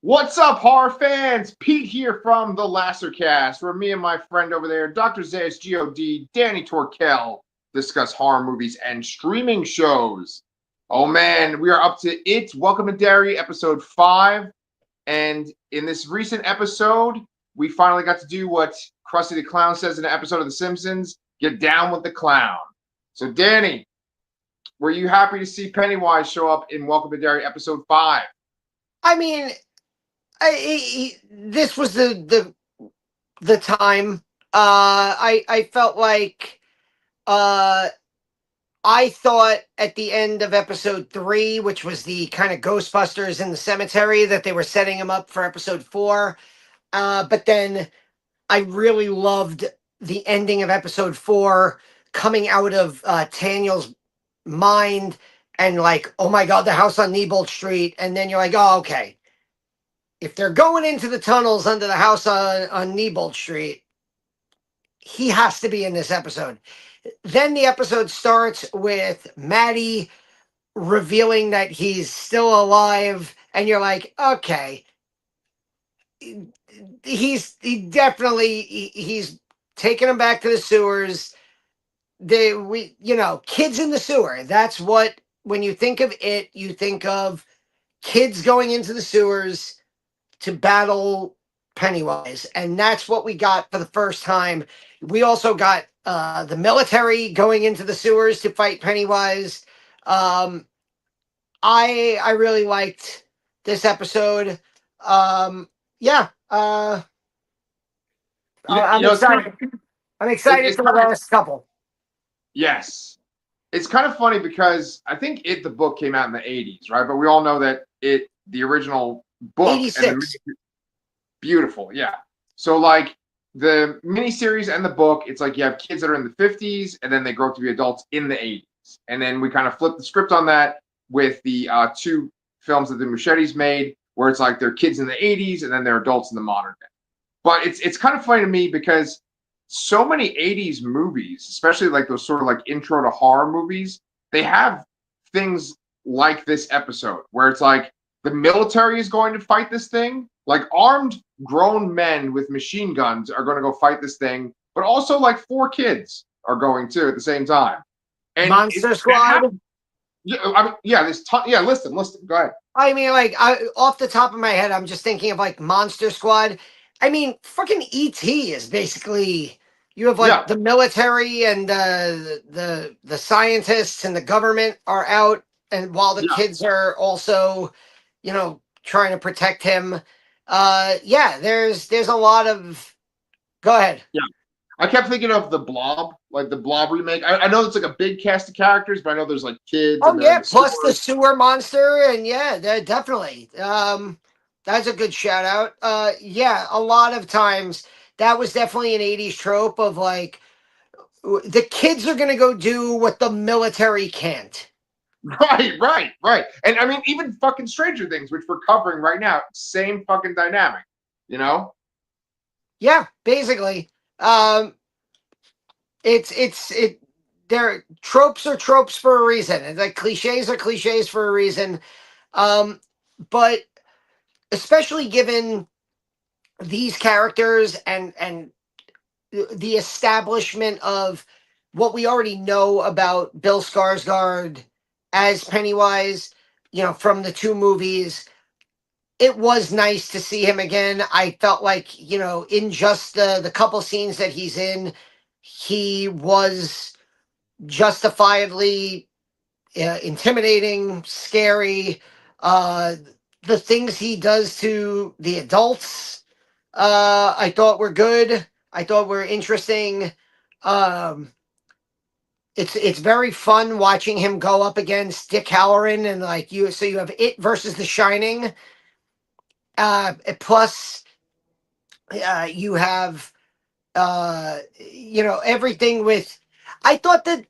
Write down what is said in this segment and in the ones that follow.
What's up, horror fans? Pete here from the Lassercast, where me and my friend over there, Dr. Zayas God, Danny Torkel, discuss horror movies and streaming shows. Oh man, we are up to it. Welcome to Derry, episode 5. And in this recent episode, we finally got to do what Krusty the Clown says in an episode of The Simpsons, get down with the clown. So, Danny, were you happy to see Pennywise show up in Welcome to Derry, episode 5? I mean, this was the time. I felt like uh, I thought at the end of episode 3, which was the kind of Ghostbusters in the cemetery, that they were setting him up for episode 4. But then I really loved the ending of episode 4, coming out of Daniel's mind, and like, oh my god, the house on Neibolt Street, and then you're like, oh, okay, if they're going into the tunnels under the house on Neibolt Street, he has to be in this episode. Then the episode starts with Maddie revealing that he's still alive, and you're like, okay, he's taking him back to the sewers. Kids in the sewer. That's what, when you think of it, you think of kids going into the sewers to battle Pennywise, and that's what we got for the first time. We also got the military going into the sewers to fight Pennywise. I really liked this episode. Yeah, I'm excited. I'm excited for the last couple. Yes. It's kind of funny because I think the book came out in the 80s, right? But we all know that the original book 86. and beautiful, yeah. So like the miniseries and the book, it's like you have kids that are in the 50s and then they grow up to be adults in the 80s. And then we kind of flip the script on that with the two films that the Machetes made, where it's like they're kids in the 80s and then they're adults in the modern day. But it's kind of funny to me because so many 80s movies, especially like those sort of like intro to horror movies, they have things like this episode where it's like the military is going to fight this thing, like armed grown men with machine guns are going to go fight this thing, but also like 4 kids are going to at the same time. And Monster Squad. Yeah, I mean, yeah, list them. Go ahead. I mean, like, off the top of my head, I'm just thinking of like Monster Squad. I mean, fucking E.T. is basically, you have like the military and the scientists and the government are out, and while the kids are also, trying to protect him. There's a lot of. Go ahead. Yeah. I kept thinking of the Blob, like the Blob remake. I know it's like a big cast of characters, but I know there's like kids. Oh yeah, plus the sewer monster, and yeah, definitely. That's a good shout out. A lot of times that was definitely an '80s trope of like the kids are gonna go do what the military can't. Right. And I mean, even fucking Stranger Things, which we're covering right now, same fucking dynamic, you know? Yeah, basically. Tropes are tropes for a reason. And like cliches are cliches for a reason. But especially given these characters and the establishment of what we already know about Bill Skarsgård as Pennywise, from the 2 movies, it was nice to see him again. I felt like, in just the couple scenes that he's in, he was justifiably intimidating, scary. The things he does to the adults, I thought were good. I thought were interesting. It's very fun watching him go up against Dick Halloran, and like you have it versus The Shining. Plus, you have everything with. I thought that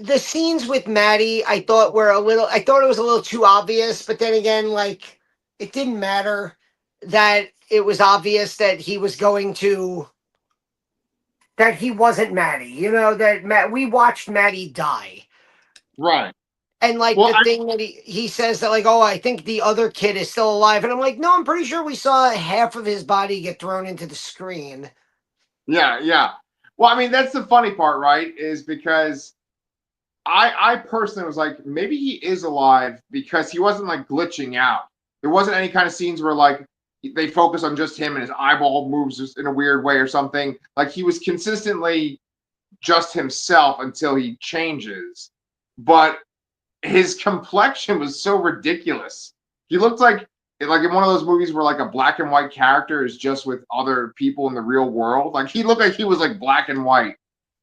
the scenes with Maddie, I thought it was a little too obvious, but then again, like, it didn't matter that it was obvious that he wasn't Maddie, that we watched Maddie die. Right. And like Well, the thing that he says that like, oh, I think the other kid is still alive, and I'm like, no, I'm pretty sure we saw half of his body get thrown into the screen. yeah, yeah. Well, I mean, that's the funny part, right? Is because I personally was like, maybe he is alive because he wasn't like glitching out. There wasn't any kind of scenes where like they focus on just him and his eyeball moves just in a weird way or something. Like he was consistently just himself until he changes. But his complexion was so ridiculous. He looked like in one of those movies where like a black and white character is just with other people in the real world. Like he looked like he was like black and white.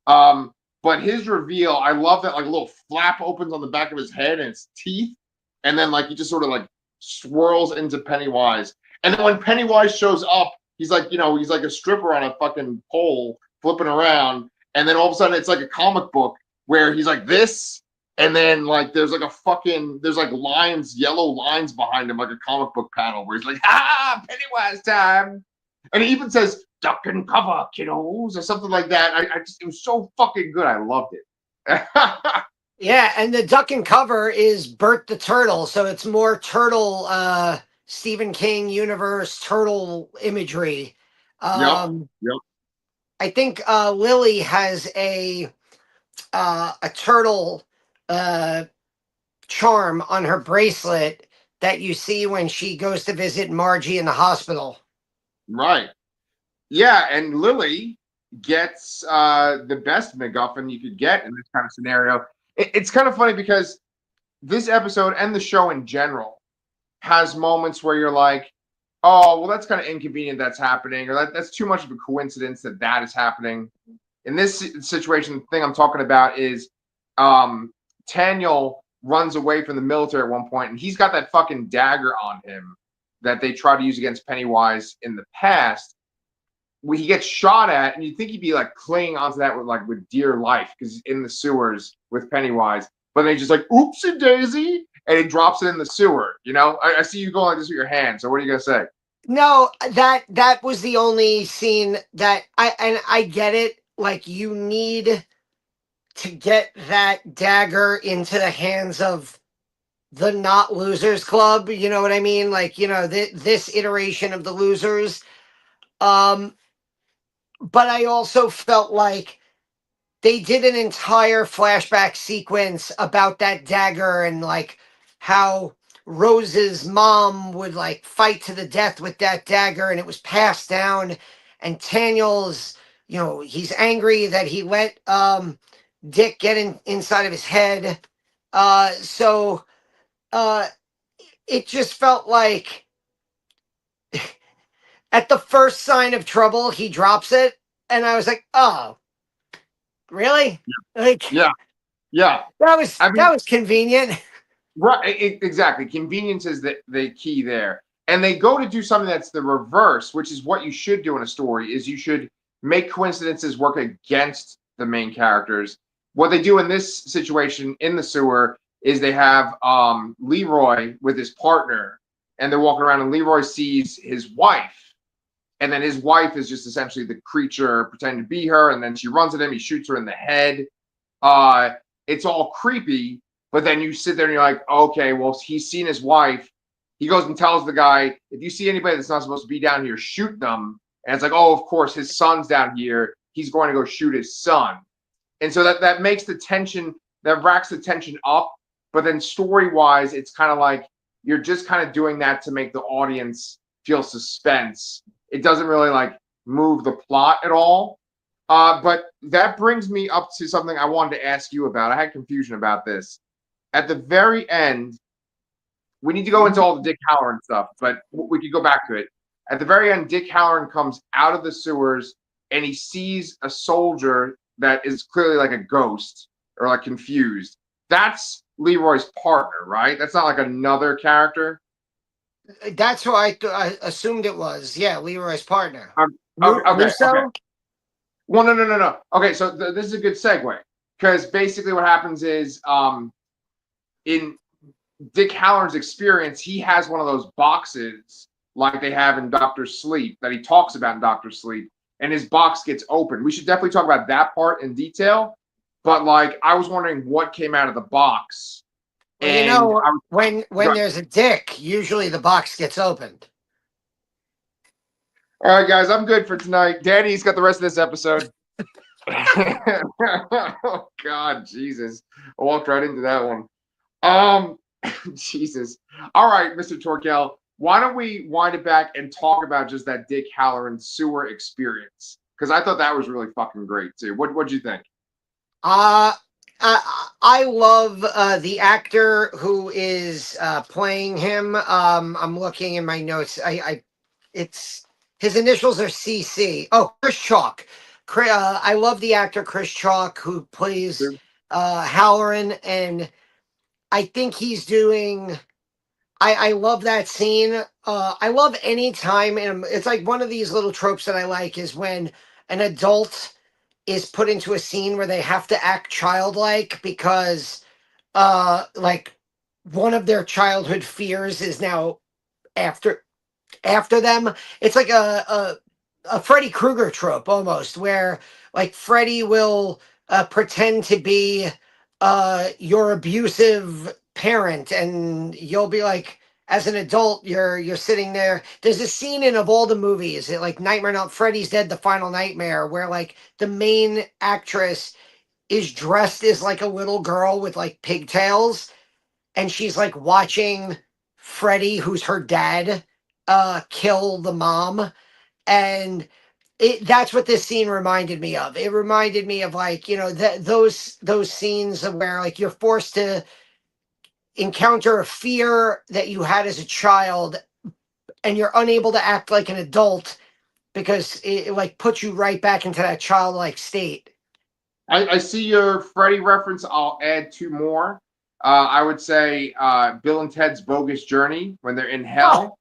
Um, but his reveal, I love that like a little flap opens on the back of his head and his teeth, and then like he just sort of like swirls into Pennywise. And then when Pennywise shows up, he's like, he's like a stripper on a fucking pole flipping around, and then all of a sudden it's like a comic book where he's like this, and then like there's like lines, yellow lines behind him, like a comic book panel where he's like, "Ah, Pennywise time," and he even says, "Duck and cover, kiddos," or something like that. I just, it was so fucking good. I loved it. Yeah, and the duck and cover is Bert the Turtle, so it's more turtle Stephen King universe turtle imagery. Yep. Um Yep. I think Lily has a turtle uh charm on her bracelet that you see when she goes to visit Margie in the hospital. Right. Yeah, and Lily gets the best MacGuffin you could get in this kind of scenario. It's kind of funny because this episode and the show in general has moments where you're like, oh, well, that's kind of inconvenient that's happening, or that's too much of a coincidence that is happening. In this situation, the thing I'm talking about is Daniel runs away from the military at one point, and he's got that fucking dagger on him that they tried to use against Pennywise in the past. When he gets shot at, and you'd think he'd be like clinging onto that with dear life because he's in the sewers with Pennywise, but they just like oopsie daisy, and he drops it in the sewer. I see you going like this with your hand. So what are you gonna say? No, that was the only scene that I get it. Like you need to get that dagger into the hands of the not losers club. You know what I mean? Like this iteration of the losers. Um, but I also felt like they did an entire flashback sequence about that dagger and like how Rose's mom would like fight to the death with that dagger and it was passed down and Daniel's he's angry that he let Dick get inside of his head so uh it just felt like at the first sign of trouble he drops it and I was like, oh, really? Like Yeah, yeah. that was I that mean, was convenient. right, exactly. Convenience is the key there. And they go to do something that's the reverse, which is what you should do in a story, is you should make coincidences work against the main characters. What they do in this situation in the sewer is they have Leroy with his partner, and they're walking around, and Leroy sees his wife, and then his wife is just essentially the creature pretending to be her, and then she runs at him, he shoots her in the head. Uh, it's all creepy, but then you sit there and you're like, okay, well, he's seen his wife. He goes and tells the guy, if you see anybody that's not supposed to be down here, shoot them. And it's like, oh, of course, his son's down here. He's going to go shoot his son. And so that makes the tension, that racks the tension up. But then story wise, it's kind of like you're just kind of doing that to make the audience feel suspense. It doesn't really like move the plot at all. But that brings me up to something I wanted to ask you about. I had confusion about this. At the very end, we need to go into all the Dick Halloran stuff, but we could go back to it. At the very end, Dick Halloran comes out of the sewers and he sees a soldier that is clearly like a ghost or like confused. That's Leroy's partner, right? That's not like another character. That's who I assumed it was. Yeah, Leroy's partner. Okay, okay. Russo? Well, no. Okay, so this is a good segue because basically what happens is in Dick Halloran's experience, he has one of those boxes like they have in Doctor Sleep that he talks about in Doctor Sleep, and his box gets open. We should definitely talk about that part in detail. But like, I was wondering what came out of the box Well, you And know, I was when there's a dick, usually the box gets opened. all right, guys, I'm good for tonight. Danny's got the rest of this episode. Oh God, Jesus! I walked right into that one. Um, Jesus. All right, Mr. Torkel, why don't we wind it back and talk about just that Dick Halloran sewer experience? Because I thought that was really fucking great too. What'd you think? Uh, I love the actor who is playing him. I'm looking in my notes. It's his initials are CC. Oh, Chris Chalk. I love the actor Chris Chalk who plays Halloran, and I think he's doing. I love that scene. I love any time, and it's like one of these little tropes that I like is when an adult is put into a scene where they have to act childlike because like one of their childhood fears is now after them. It's like a Freddy Krueger trope almost, where like Freddy will pretend to be your abusive parent, and you'll be like, as an adult, you're sitting there. There's a scene in of all the movies, like Nightmare on Freddy's Dead, The Final Nightmare, where like the main actress is dressed as like a little girl with like pigtails, and she's like watching Freddy, who's her dad, kill the mom. And that's what this scene reminded me of. It reminded me of like, you know, those scenes of where like you're forced to encounter a fear that you had as a child and you're unable to act like an adult because it like puts you right back into that childlike state. I see your Freddy reference. I'll add two more. I would say Bill and Ted's Bogus Journey when they're in Oh, hell.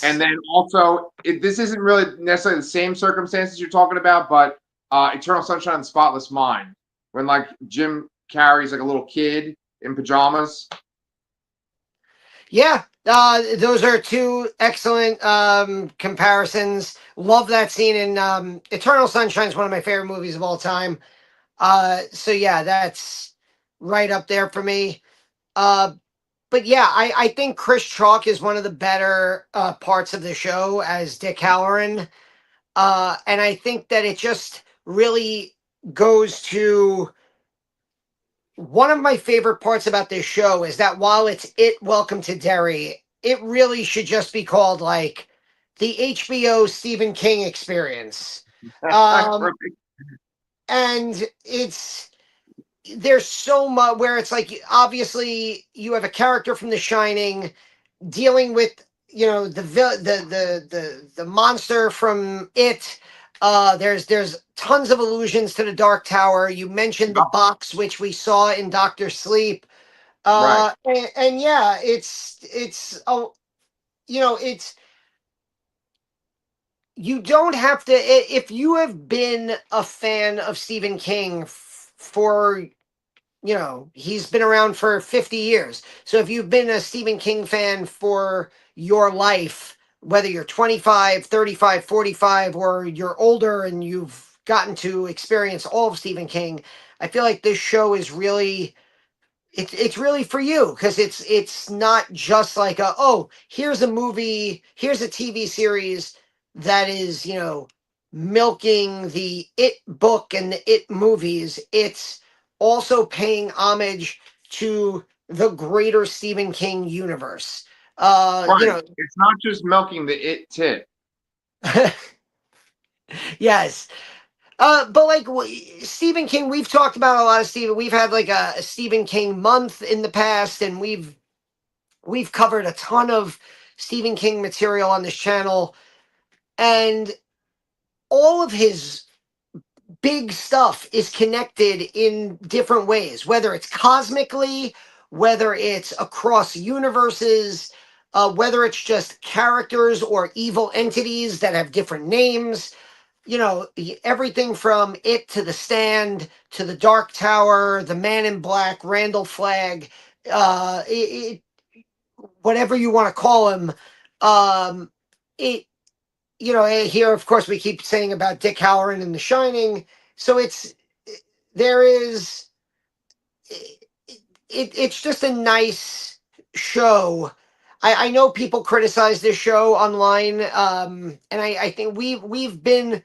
And yes. then also, this isn't really necessarily the same circumstances you're talking about, but Eternal Sunshine of the Spotless Mind, when like Jim Carrey's like a little kid in pajamas. Yeah, those are two excellent comparisons. Love that scene in Eternal Sunshine is one of my favorite movies of all time. So yeah, that's right up there for me. Uh, but yeah, I think Chris Chalk is one of the better parts of the show as Dick Halloran. And I think that it just really goes to one of my favorite parts about this show is that while it's Welcome to Derry, it really should just be called like the HBO Stephen King experience. Um, and there's so much where it's like obviously you have a character from The Shining dealing with, you know, the monster from It. There's tons of allusions to the Dark Tower. You mentioned the box, which we saw in Doctor Sleep. Right. And yeah, it's oh, you know, it's you don't have to if you have been a fan of Stephen King for, you know, he's been around for 50 years. So if you've been a Stephen King fan for your life, whether you're 25, 35, 45, or you're older and you've gotten to experience all of Stephen King, I feel like this show is really it's really for you because it's not just like a, oh, here's a movie, here's a TV series that is, you know, milking the It book and the It movies. It's also paying homage to the greater Stephen King universe. You Right. know, It's not just milking the it tit. yes. But like Stephen King, we've talked about a lot of Stephen. We've had like a Stephen King month in the past, and we've covered a ton of Stephen King material on this channel, and all of his big stuff is connected in different ways, whether it's cosmically, whether it's across universes, whether it's just characters or evil entities that have different names. You know, everything from It to The Stand to The Dark Tower, The Man in Black, Randall Flagg, whatever you want to call him. It, you know, here of course we keep saying about Dick Halloran in The Shining. So there is it's just a nice show. I know people criticize this show online, and I think we've been,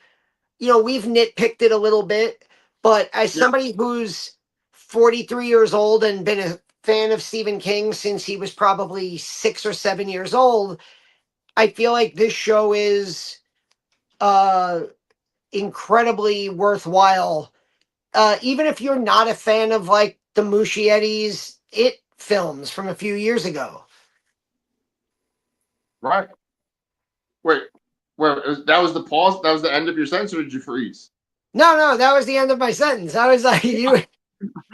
we've nitpicked it a little bit, but as Yeah. somebody who's 43 years old and been a fan of Stephen King since he was probably 6 or 7 years old, I feel like this show is uh incredibly worthwhile. Even if you're not a fan of like the Muschietti's It films from a few years ago. Right. Wait. Well, that was the pause. That was the end of your sentence, or did you freeze? No, that was the end of my sentence. I was like, you.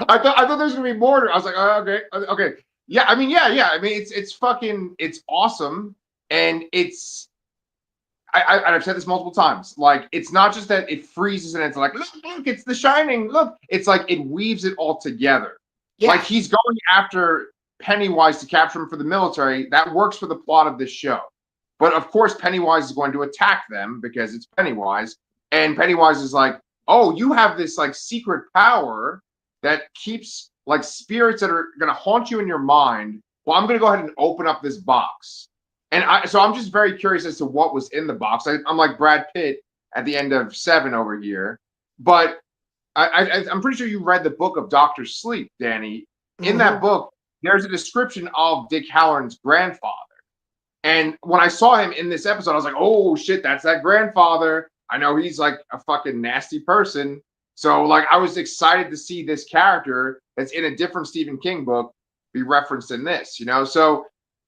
I thought there was gonna be more. I was like, oh, okay, okay, yeah. I mean, yeah. I mean, it's fucking, it's awesome, and it's. I've said this multiple times. Like, it's not just that it freezes and it's like, look, it's The Shining. Look, it's like it weaves it all together. Like Yeah, he's going after Pennywise to capture him for the military. That works for the plot of this show. But of course, Pennywise is going to attack them because it's Pennywise. And Pennywise is like, oh, you have this like secret power that keeps like spirits that are going to haunt you in your mind. Well, I'm going to go ahead and open up this box. So I'm just very curious as to what was in the box. I'm like Brad Pitt at the end of Seven over here. But I'm pretty sure you read the book of Doctor Sleep, Danny. In that hmm book, there's a description of Dick Halloran's grandfather. And when I saw him in this episode, I was like, oh shit, that's that grandfather. I know he's like a fucking nasty person. So like I was excited to see this character that's in a different Stephen King book be referenced in this, So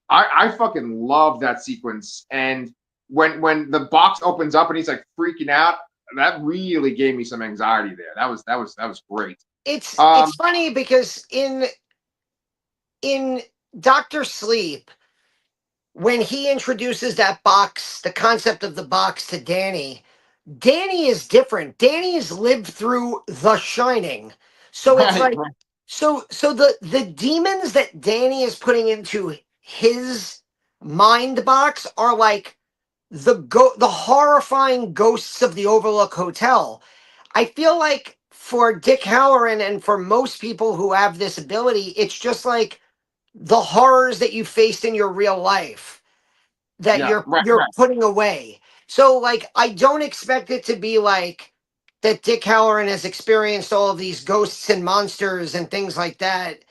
I fucking love that sequence. And when the box opens up and he's like freaking out, that really gave me some anxiety there. That was great. it's funny because in Doctor Sleep, when he introduces that box, the concept of the box to Danny, Danny is different. Danny has lived through The Shining. So it's Right, like right, so the demons that Danny is putting into his mind box are like the horrifying ghosts of the Overlook Hotel. I feel like for Dick Halloran and for most people who have this ability, it's just like the horrors that you faced in your real life that yeah, right, you're right, putting away. So like I don't expect it to be like that Dick Halloran has experienced all of these ghosts and monsters and things like that,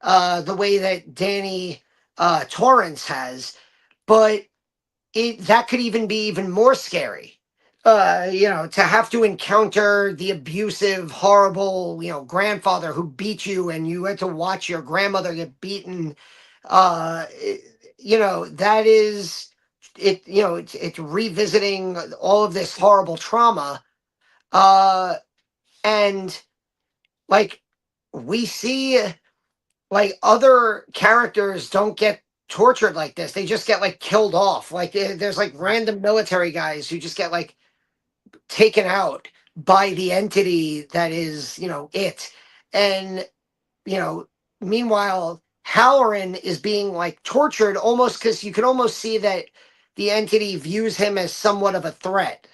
the way that Danny Torrance has. But that could even be even more scary. To have to encounter the abusive, horrible, grandfather who beat you and you had to watch your grandmother get beaten. That is it, it's revisiting all of this horrible trauma. Uh, and like we see like other characters don't get tortured like this. They just get like killed off. Like there's like right, random military guys who just get like taken out by the entity that is, it. And, you know, meanwhile, Halloran is being like tortured almost because you can almost see that the entity views him as somewhat of a threat.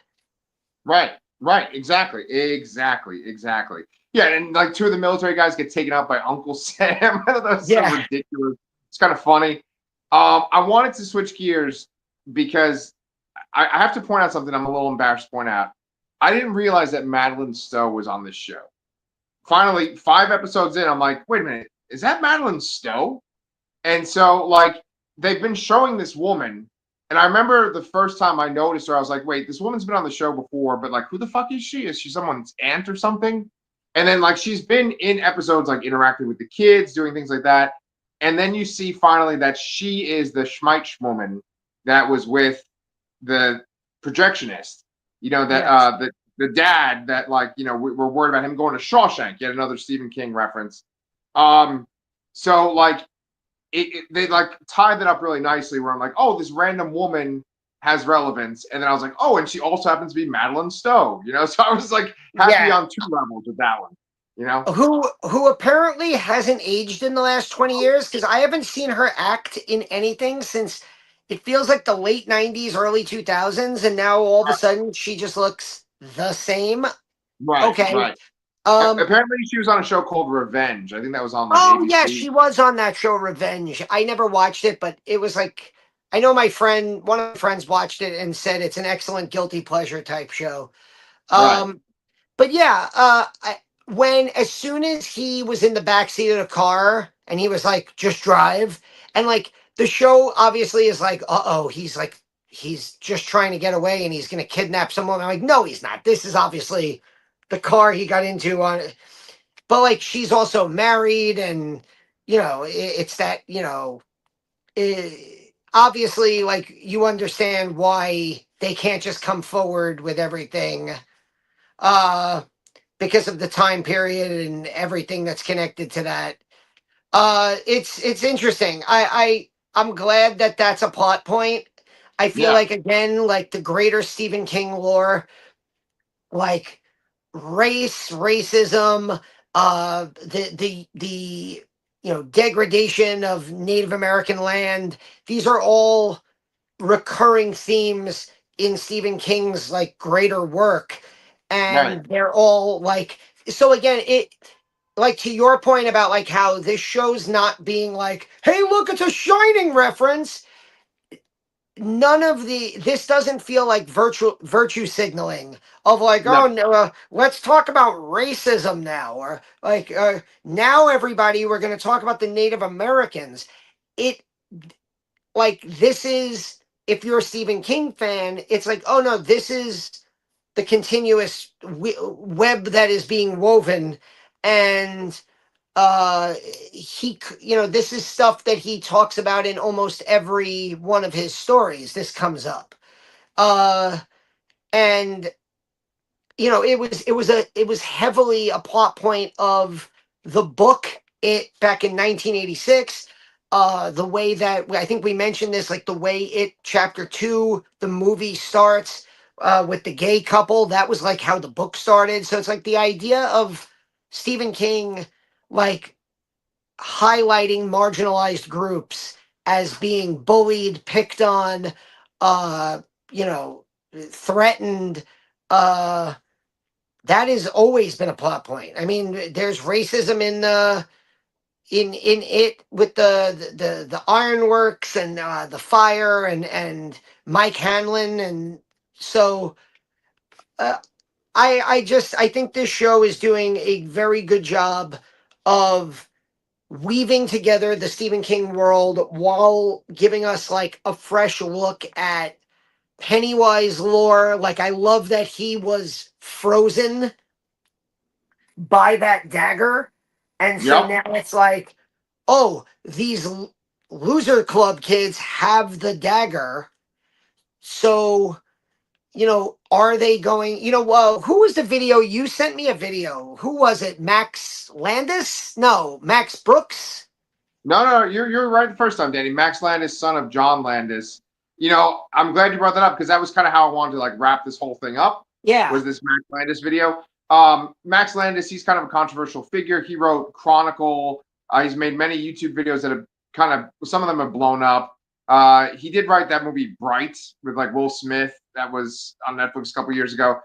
right, right. Exactly. Yeah, and like two of the military guys get taken out by Uncle Sam. I thought that was so Yeah. ridiculous. It's kind of funny. I wanted to switch gears because I have to point out something I'm a little embarrassed to point out. I didn't realize that Madeline Stowe was on this show. Finally, 5 episodes in, I'm like, wait a minute, is that Madeline Stowe? And so, like, they've been showing this woman. And I remember the first time I noticed her, I was like, wait, this woman's been on the show before, but like, who the fuck is she? Is she someone's aunt or something? And then, like, she's been in episodes, like, interacting with the kids, doing things like that. And then you see finally that she is the Schmeich woman that was with the projectionist, that Yes. the dad that, like, we're worried about him going to Shawshank, yet another Stephen King reference. Um, so like they like tied that up really nicely where I'm like, oh, this random woman has relevance. And then I was like, oh, and she also happens to be Madeline Stowe, So I was like happy Yeah. on two levels with that one. Who apparently hasn't aged in the last 20 years because I haven't seen her act in anything since it feels like the late 90s, early 2000s, and now all of a sudden she just looks the same. Right, Okay. right. Um, Apparently, she was on a show called Revenge. I think that was on like oh yeah, ABC. she was on that show Revenge. I never watched it, but it was like I know one of my friends watched it and said it's an excellent guilty pleasure type show. Right. Um, but yeah, when as soon as he was in the backseat of the car and he was like, just drive, and like the show obviously is like, uh-oh, he's just trying to get away and he's gonna kidnap someone. I'm like, no, he's not. This is obviously the car he got into on, but like she's also married, and it's that, obviously like you understand why they can't just come forward with everything. Uh because of the time period and everything that's connected to that. It's interesting. I'm glad that that's a plot point. I feel Yeah. like again, like the greater Stephen King lore, like racism, the degradation of Native American land. These are all recurring themes in Stephen King's like greater work, Right. and they're all like, so again, it, like to your point about like how this show's not being like, hey look, it's a Shining reference. None of this doesn't feel like virtue signaling of like, No. oh no, let's talk about racism now, or like, now everybody, we're going to talk about the Native Americans. It, like, this is, if you're a Stephen King fan, it's like, oh no, this is the continuous web that is being woven. And this is stuff that he talks about in almost every one of his stories. This comes up. And it was heavily a plot point of the book, it back in 1986. The way that I think we mentioned this, like the way it chapter 2, the movie starts with the gay couple, that was like how the book started. So it's like the idea of Stephen King like highlighting marginalized groups as being bullied, picked on, uh you know threatened. uh that has always been a plot point. I mean, there's racism in the in it with the ironworks and the fire and Mike Hanlon. And so uh, I think this show is doing a very good job of weaving together the Stephen King world while giving us like a fresh look at Pennywise lore. Like I love that he was frozen by that dagger. And so Yep. now it's like, oh, these loser club kids have the dagger. So, are they going, who was the video? You sent me a video. Who was it? Max Landis? No, Max Brooks? No, you're right the first time, Danny. Max Landis, son of John Landis. I'm glad you brought that up because that was kind of how I wanted to like wrap this whole thing up. Yeah. Was this Max Landis video? Max Landis, he's kind of a controversial figure. He wrote Chronicle. He's made many YouTube videos that have kind of, some of them have blown up. He did write that movie Bright with like Will Smith that was on Netflix a couple years ago.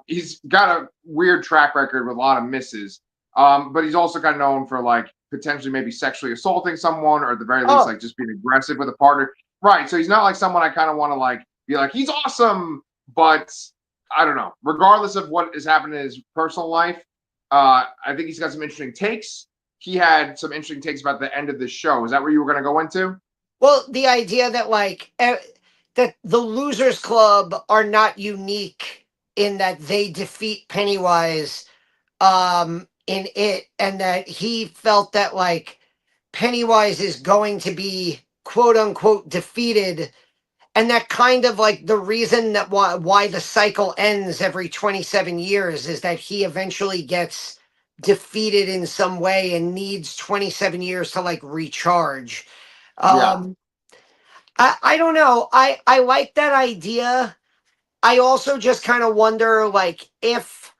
He's got a weird track record with a lot of misses. But he's also kind of known for like potentially maybe sexually assaulting someone, or at the very least, Oh, like just being aggressive with a partner. Right. So he's not like someone I kind of want to like be like, he's awesome, but I don't know. Regardless of what has happened in his personal life, I think he's got some interesting takes. He had some interesting takes about the end of the show. Is that where you were going to go into? well, the idea that like that the Losers Club are not unique in that they defeat Pennywise in it, and that he felt that like Pennywise is going to be quote unquote defeated, and that kind of like the reason that why the cycle ends every 27 years is that he eventually gets defeated in some way and needs 27 years to like recharge. Yeah. um I don't know. I like that idea. I also just kind of wonder like if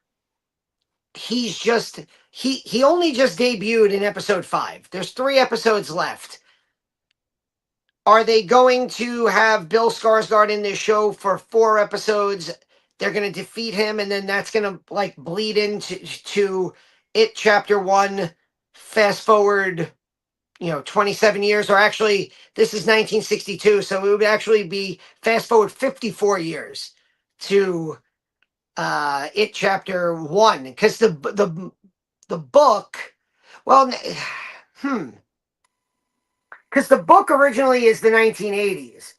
he's just he only just debuted in episode 5. There's 3 episodes left. Are they going to have Bill Skarsgård in this show for 4 episodes they're going to defeat him, and then that's going to like bleed into It Chapter 1. Fast forward, 27 years, or actually, this is 1962, so it would actually be fast forward 54 years to It Chapter 1, because the book, well, because the book originally is the 1980s.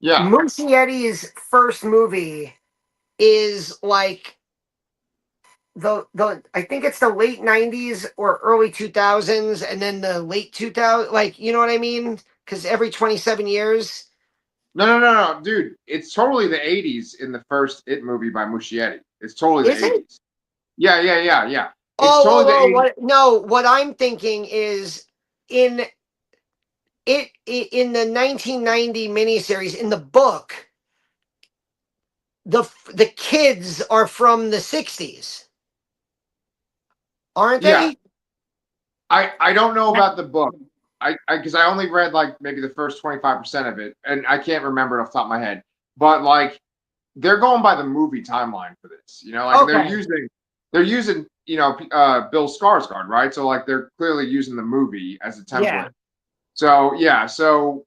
Yeah. Muschietti's first movie is like the I think it's the late 90s or early 2000s, and then the late 2000s, like, you know what I mean? Because every 27 years. No, dude. It's totally the 80s in the first It movie by Muschietti. It's totally the Is it? 80s. Yeah. It's Oh, totally the 80s. what? No, what I'm thinking is in in the 1990 miniseries, in the book, the kids are from the 60s, aren't Yeah. they? I don't know about the book. I because I only read like maybe the first 25% of it, and I can't remember it off the top of my head. But like they're going by the movie timeline for this, like Okay. they're using Bill Skarsgård, right? So like they're clearly using the movie as a Yeah. template. So yeah, so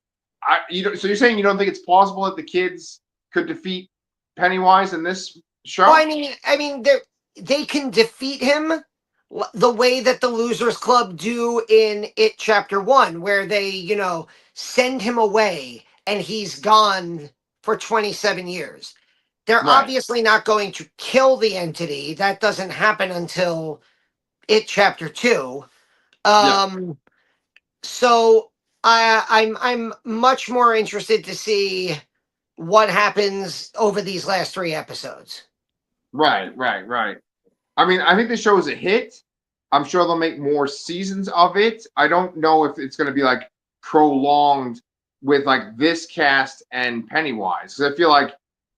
so you're saying you don't think it's plausible that the kids could defeat Pennywise in this Well, show? I mean, they can defeat him the way that the Losers Club do in It Chapter 1, where they, send him away and he's gone for 27 years. They're Right. obviously not going to kill the entity. That doesn't happen until It Chapter 2. Yeah. So I'm much more interested to see what happens over these last 3 episodes. Right. I mean, I think the show is a hit. I'm sure they'll make more seasons of it. I don't know if it's going to be like prolonged with like this cast and Pennywise. Because I feel like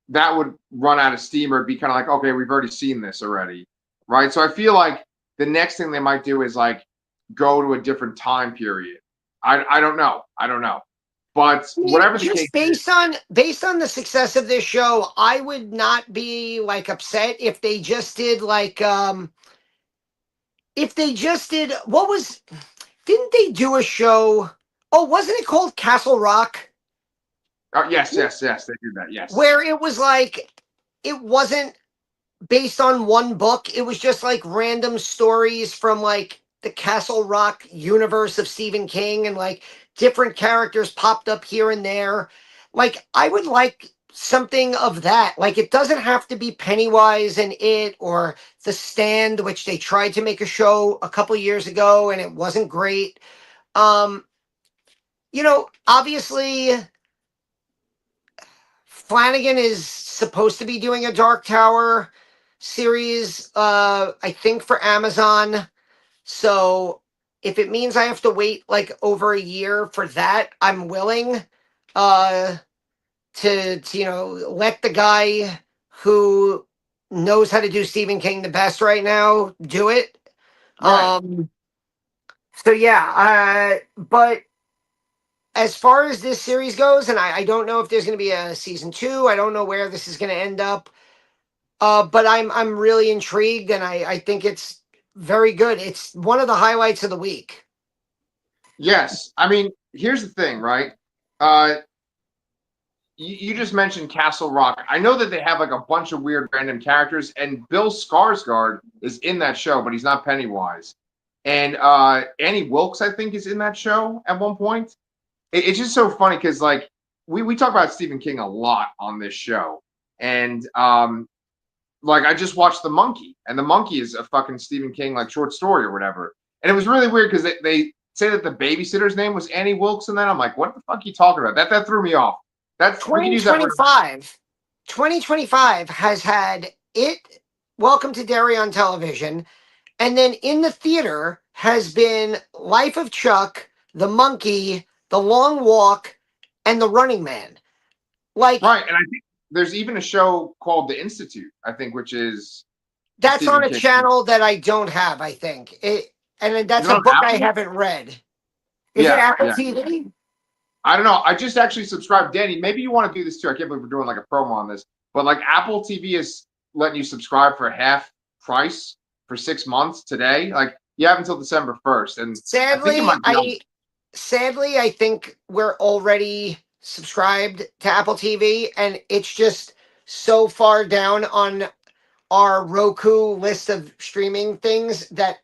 that would run out of steam or it'd be kind of like, okay, we've already seen this already. Right. So I feel like the next thing they might do is like go to a different time period. I don't know. I don't know. But I mean, whatever the case just is, based on the success of this show, I would not be like upset if they just did like if they just did what was didn't they do a show? Oh, wasn't it called Castle Rock? yes, they do that. Yes. Where it was like it wasn't based on one book. It was just like random stories from like the Castle Rock universe of Stephen King, and like different characters popped up here and there. Like, I would like something of that. Like, it doesn't have to be Pennywise and It or The Stand, which they tried to make a show a couple years ago and it wasn't great. Um, obviously Flanagan is supposed to be doing a Dark Tower series, I think for Amazon. So if it means I have to wait like over a year for that, I'm willing uh to let the guy who knows how to do Stephen King the best right now do it. Right. So yeah, but as far as this series goes, and I don't know if there's going to be a season 2. I don't know where this is going to end up. But I'm really intrigued, and I think it's very good. It's one of the highlights of the week. Yes. I mean, here's the thing, right? Uh, you just mentioned Castle Rock. I know that they have like a bunch of weird random characters, and Bill Skarsgård is in that show, but he's not Pennywise. And Annie Wilkes, I think, is in that show at one point. It's just so funny because like we talk about Stephen King a lot on this show, and like I just watched The Monkey, and The Monkey is a fucking Stephen King like short story or whatever. And it was really weird because they say that the babysitter's name was Annie Wilkes, and then I'm like, what the fuck are you talking about? That threw me off. That's we can use that word. 2025 has had it. Welcome to Derry on television, and then in the theater has been Life of Chuck, The Monkey, The Long Walk, and The Running Man. Like, Right, and I think there's even a show called The Institute, I think, which is that's on Stephen a King. channel that I don't have. I think and Is that's it a on book I Apple? haven't read. Is it Yeah, Apple yeah. TV? I don't know. I just actually subscribed. Danny, maybe you want to do this too. I can't believe we're doing like a promo on this. but like Apple TV is letting you subscribe for half price for 6 months today. Like you have until December 1st, and I think it Sadly, might be on. I think we're already subscribed to Apple TV, and it's just so far down on our Roku list of streaming things that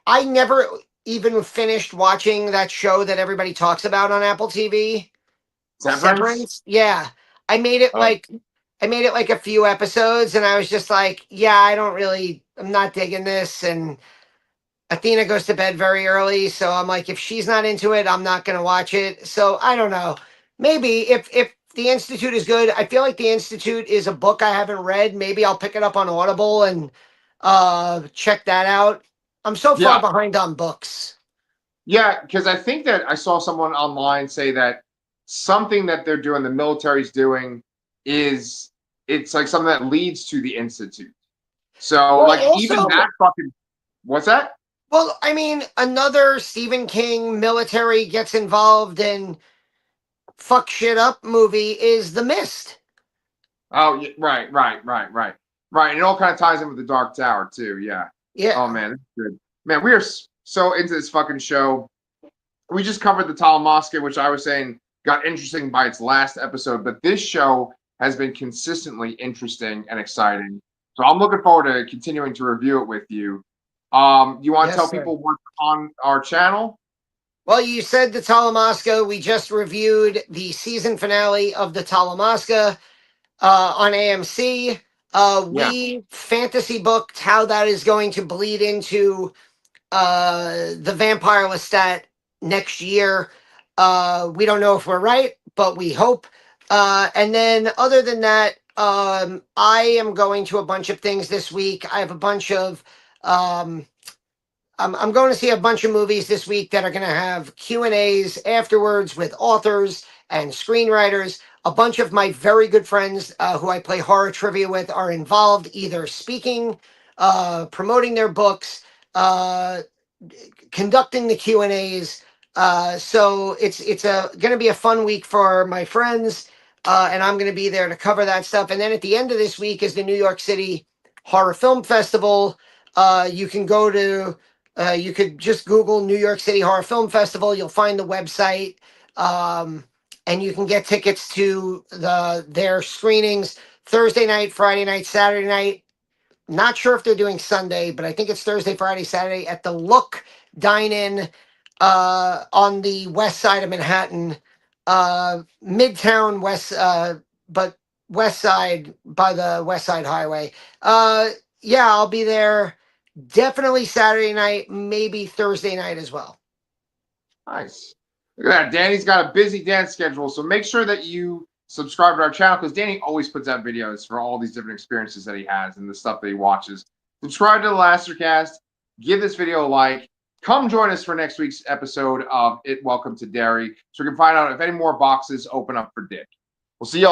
I never even finished watching that show that everybody talks about on Apple TV. Severance. Severance. Yeah. I made it Oh, like I made it like a few episodes and I was just like, yeah, I'm not digging this. And Athena goes to bed very early, so I'm like, if she's not into it, I'm not gonna watch it. So I don't know. Maybe if the Institute is good, I feel like the Institute is a book I haven't read. Maybe I'll pick it up on Audible and check that out. I'm so far yeah, behind on books. yeah, because I think that I saw someone online say that something that they're doing, the military's doing, is it's like something that leads to the institute. So Well, like even also, that fucking what's that? well, I mean, another Stephen King military gets involved in fuck shit up movie is The Mist. Oh, yeah, right. And it all kind of ties in with the Dark Tower too. Yeah. Oh Yeah. man, that's good. Man, we are so into this fucking show. We just covered the Talamasca, which I was saying got interesting by its last episode, but this show has been consistently interesting and exciting. So I'm looking forward to continuing to review it with you. You want to Yes, tell sir. people what's on our channel? Well, you said the Talamasca. We just reviewed the season finale of the Talamasca on AMC. Yeah. We fantasy booked how that is going to bleed into the Vampire Lestat next year. We don't know if we're right, but we hope. And then, other than that, I am going to a bunch of things this week. I have a bunch of um, I'm going to see a bunch of movies this week that are going to have Q&As afterwards with authors and screenwriters. A bunch of my very good friends who I play horror trivia with are involved, either speaking, promoting their books, uh, conducting the Q&As. So it's going to be a fun week for my friends, and I'm going to be there to cover that stuff. And then at the end of this week is the New York City Horror Film Festival. You can go to you could just Google New York City Horror Film Festival. You'll find the website, and you can get tickets to their screenings Thursday night, Friday night, Saturday night. Not sure if they're doing Sunday, but I think it's Thursday, Friday, Saturday at the Look Dine-In on the west side of Manhattan, Midtown West, but west side by the West Side Highway. Yeah, I'll be there. Definitely Saturday night, maybe Thursday night as well. Nice. Look at that. Danny's got a busy dance schedule, so make sure that you subscribe to our channel because Danny always puts out videos for all these different experiences that he has and the stuff that he watches. Subscribe to the Lastercast. Give this video a like. Come join us for next week's episode of Welcome to Derry so we can find out if any more boxes open up for Dick. We'll see y'all.